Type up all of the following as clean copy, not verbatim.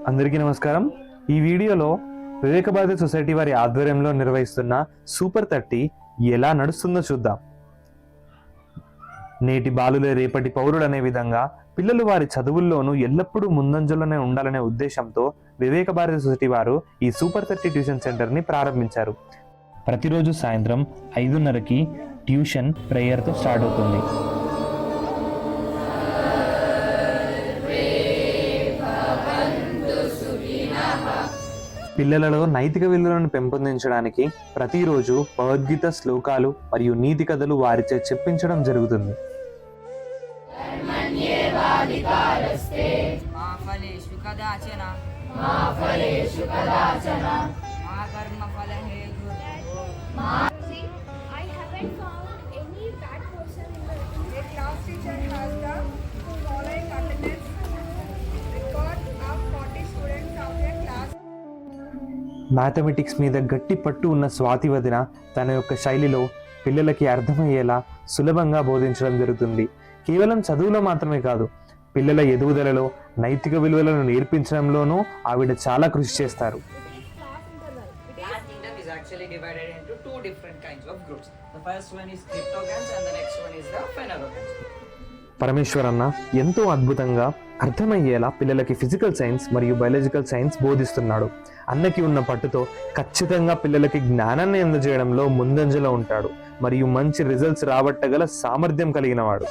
అందరికీ నమస్కారం. ఈ వీడియోలో వివేకభారతి సొసైటీ వారి ఆధ్వర్యంలో నిర్వహిస్తున్న సూపర్ 30 ఎలా నడుస్తుందో చూద్దాం. నేటి బాలులే రేపటి పౌరులు అనే విధంగా పిల్లలు వారి చదువుల్లోనూ ఎల్లప్పుడూ ముందంజలోనే ఉండాలనే ఉద్దేశంతో వివేకభారతి సొసైటీ వారు ఈ సూపర్ 30 ట్యూషన్ సెంటర్ని ప్రారంభించారు. ప్రతిరోజు సాయంత్రం 5:30కి ట్యూషన్ ప్రేయర్తో స్టార్ట్ అవుతుంది. పిల్లలలో నైతిక విలువలను పెంపొందించడానికి ప్రతిరోజు భగవద్గీత శ్లోకాలు మరియు నీతి కథలు వారిచే చెప్పించడం జరుగుతుంది. మ్యాథమెటిక్స్ మీద గట్టి పట్టు ఉన్న స్వాతి వదిన తన యొక్క శైలిలో పిల్లలకి అర్థమయ్యేలా సులభంగా బోధించడం జరుగుతుంది. కేవలం చదువులో మాత్రమే కాదు, పిల్లల ఎదుగుదలలో నైతిక విలువలను నేర్పించడంలోనూ ఆవిడ చాలా కృషి చేస్తారు. పరమేశ్వరన్న ఎంతో అద్భుతంగా అర్థమయ్యేలా పిల్లలకి ఫిజికల్ సైన్స్ మరియు బయాలజికల్ సైన్స్ బోధిస్తున్నాడు. అన్నకి ఉన్న పట్టుతో ఖచ్చితంగా పిల్లలకి జ్ఞానాన్ని అందజేయడంలో ముందంజలో ఉంటాడు మరియు మంచి రిజల్ట్స్ రాబట్టగల సామర్థ్యం కలిగిన వాడు.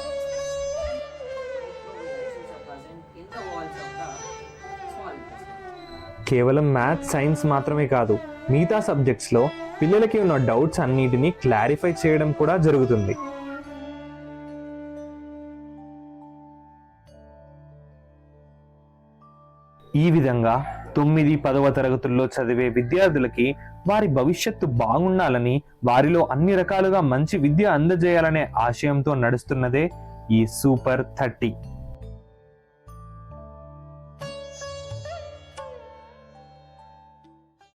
కేవలం మ్యాథ్స్ సైన్స్ మాత్రమే కాదు, మిగతా సబ్జెక్ట్స్లో పిల్లలకి ఉన్న డౌట్స్ అన్నిటినీ క్లారిఫై చేయడం కూడా జరుగుతుంది. ఈ విధంగా 9, 10వ తరగతుల్లో చదివే విద్యార్థులకి వారి భవిష్యత్తు బాగుండాలని, వారిలో అన్ని రకాలుగా మంచి విద్య అందజేయాలనే ఆశయంతో నడుస్తున్నదే ఈ సూపర్ 30.